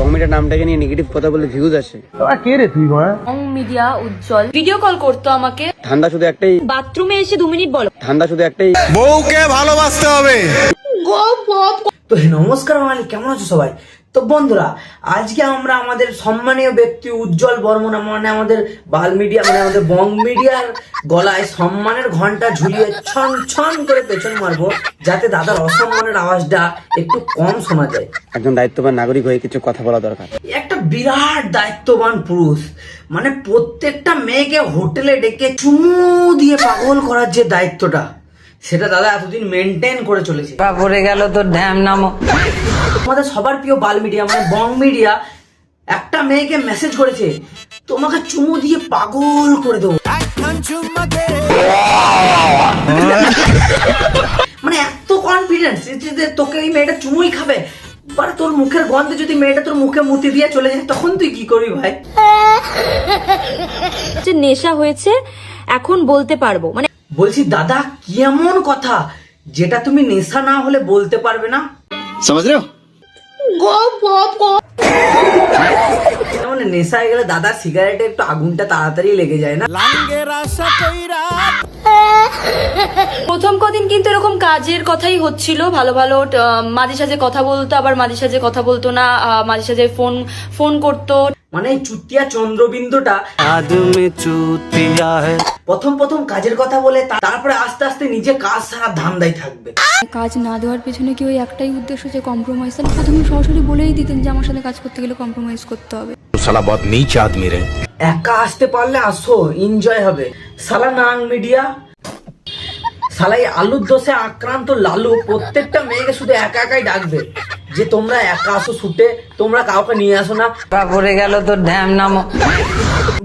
বংমিডিয়া নামটাকে নিয়ে নেগেটিভ কথা বলে ভিউজ আসে। কে রে তুই? বং মিডিয়া উজ্জ্বল ভিডিও কল করতো আমাকে, ধান্দা শুধু একটাই, বাথরুমে এসে 2 মিনিট বলো। ধান্দা শুধু একটাই, বউকে ভালোবাসতে হবে। তো নমস্কার বাঙালি, কেমন আছো সবাই? তো বন্ধুরা, আজকে আমরা আমাদের সম্মানীয় ব্যক্তি উজ্জ্বল বর্মন মানে আমাদের বাল মিডিয়া মানে আমাদের বং মিডিয়ার গলায় সম্মানের ঘন্টা ঝুলিয়ে ছন ছন করে পেছন মারবো, যাতে দাদার অসম্মানের আওয়াজটা একটু কম শোনা যায়। একজন দায়িত্ববান নাগরিক হয়ে কিছু কথা বলা দরকার। একটা বিরাট দায়িত্ববান পুরুষ, মানে প্রত্যেকটা মেয়েকে হোটেলে ডেকে চুমু দিয়ে পাগল করার যে দায়িত্বটা, সেটা দাদা এতদিন মেনটেন করে চলেছে। পড়ে গেল তো ড্যাম নামো। আমাদের সবার প্রিয় বাল মিডিয়া মানে বং মিডিয়া একটা মেয়েকে মেসেজ করেছে, তোমাকে চুমু দিয়ে পাগল করে দেবো। মানে এত কনফিডেন্স যে তোকে এই মেয়েটা চুমুই খাবে। এবার তোর মুখের গন্ধে যদি মেয়েটা তোর মুখে মুতি দিয়ে চলে যায়, তখন তুই কি করবি ভাই? যে নেশা হয়েছে এখন বলতে পারবো, মানে বলছি দাদা, কি এমন কথা যেটা তুমি নেশা না হলে বলতে পারবে না? समझ रहे हो? মানে নেশা হয়ে গেলে দাদা সিগারেটে একটু আগুনটা তাড়াতাড়ি লেগে যায় না? প্রথম কদিন কিন্তু এরকম কাজের কথাই হচ্ছিল, ভালো ভালো মাঝে সাঝে কথা বলতো, আবার মাঝে সাঝে কথা বলতো না, মাঝে সাঝে ফোন করতো। মানে এই চুতিয়া চন্দ্রবিন্দুটা প্রথম কাজের কথা বলে তারপরে আস্তে আস্তে নিজে কাজ সারা ধান্দাই থাকবে। কাজ না দেওয়ার পেছনে কি ওই একটাই উদ্দেশ্য যে কম্প্রোমাইজ? তাহলে প্রথমে সরাসরি বলেই দিতেন যে আমার সাথে কাজ করতে গেলে কম্প্রোমাইজ করতে হবে। साला बहुत नीच आदमी रे। একা আসতে পারলে আসো, এনজয় হবে। সালা নাং মিডিয়া, সালাই আলুর দোষে আক্রান্ত লালু প্রত্যেকটা মেয়েকে শুধু একা একাই ডাকবে যে তোমরা একা আসো শুটে, তোমরা কাউকে নিয়ে আসো না। পড়ে গেল তো ড্যাম নামো।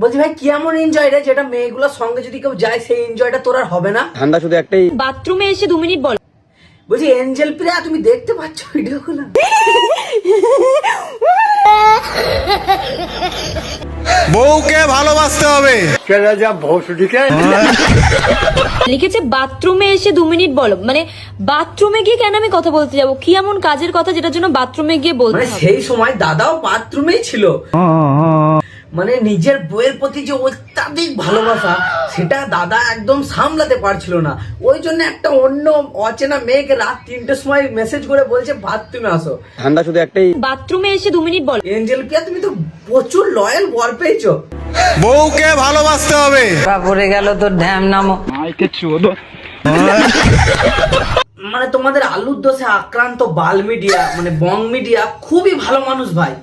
বলছি ভাই, কি এমন এনজয় রে যেটা মেয়েগুলোর সঙ্গে যদি কেউ যায় সেই এনজয়টা তোর আর হবে না? ধান্দা শুধু একটাই, বাথরুমে এসে 2 মিনিট বলো। বলছি এঞ্জেল প্রিয়া, তুমি দেখতে পাচ্ছ ভিডিওগুলো? বউকে ভালোবাসতে হবে। লিখেছে বাথরুমে এসে 2 মিনিট বলো, মানে বাথরুমে গিয়ে কেন আমি কথা বলতে যাবো? কি এমন কাজের কথা যেটার জন্য বাথরুমে গিয়ে বলতে মানে হবে? সেই সময় দাদাও বাথরুমেই ছিল। মানে নিজের বইয়ের প্রতি যে অত্যাধিক ভালোবাসা, সেটা দাদা একদম সামলাতে পারছিল না। ওই জন্য একটা অন্য অচেনা মেয়েকে রাত 3টের সময় মেসেজ করে বলছে বাথরুমে আসো। ধান্দা শুধু একটাই, বাথরুমে এসে 2 মিনিট বলো। এঞ্জেল প্রিয়া, তুমি তো প্রচুর লয়াল বর পেয়েছো। বউকে ভালোবাসতে হবে। পড়ে গেল তো ড্যাম নামো। মানে তোমাদের আলুর দোষে আক্রান্ত বাল মিডিয়া মানে বং মিডিয়া খুবই ভালো মানুষ ভাই।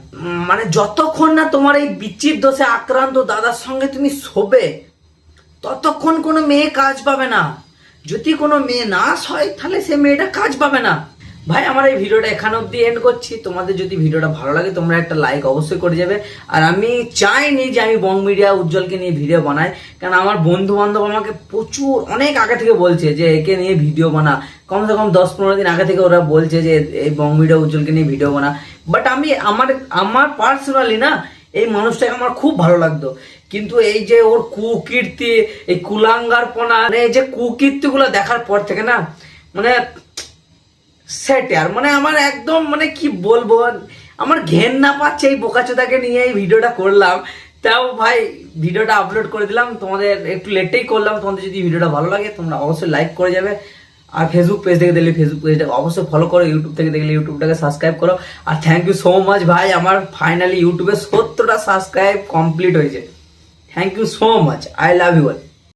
মানে যতক্ষণ না তোমার এই বিচির দোষে আক্রান্ত দাদার সঙ্গে তুমি শোবে, ততক্ষণ কোনো মেয়ে কাজ পাবে না। যদি কোনো মেয়ে নাশ হয়, তাহলে সে মেয়েটা কাজ পাবে না। ভাই, আমার এই ভিডিওটা এখানে অব্দি এন্ড করছি। তোমাদের যদি ভিডিওটা ভালো লাগে, তোমরা একটা লাইক অবশ্যই করে যাবে। আর আমি চাইনি যে আমি বং মিডিয়া উজ্জ্বলকে নিয়ে ভিডিও বানাই, কারণ আমার বন্ধু বান্ধব আমাকে প্রচুর অনেক আগে থেকে বলছে যে একে নিয়ে ভিডিও বানা। কমসে কম 10-15 দিন আগে থেকে ওরা বলছে যে এই বং মিডিয়া উজ্জ্বলকে নিয়ে ভিডিও বানা। বাট আমি আমার পার্সোনালি না, এই মানুষটাকে আমার খুব ভালো লাগতো। কিন্তু এই যে ওর কুকীর্তি, এই কুলাঙ্গারপনা, মানে এই যে কুকীর্তিগুলো দেখার পর থেকে না, মানে সেট আর মানে আমার একদম মানে কি বলবো, আমার ঘেন্না পাচ্ছে এই বোকাচোদাকে নিয়ে এই ভিডিওটা করলাম। তাও ভাই ভিডিওটা আপলোড করে দিলাম, তোমাদের একটু লেটেই করলাম। তোমাদের যদি ভিডিওটা ভালো লাগে, তোমরা অবশ্যই লাইক করে যাবে। আর ফেসবুক পেজ থেকে দেখলে ফেসবুক পেজটাকে অবশ্যই ফলো করো, ইউটিউব থেকে দেখলে ইউটিউবটাকে সাবস্ক্রাইব করো। আর থ্যাংক ইউ সো মাচ ভাই, আমার ফাইনালি ইউটিউবে 70টা সাবস্ক্রাইব কমপ্লিট হয়েছে। Thank you so much, I love you all.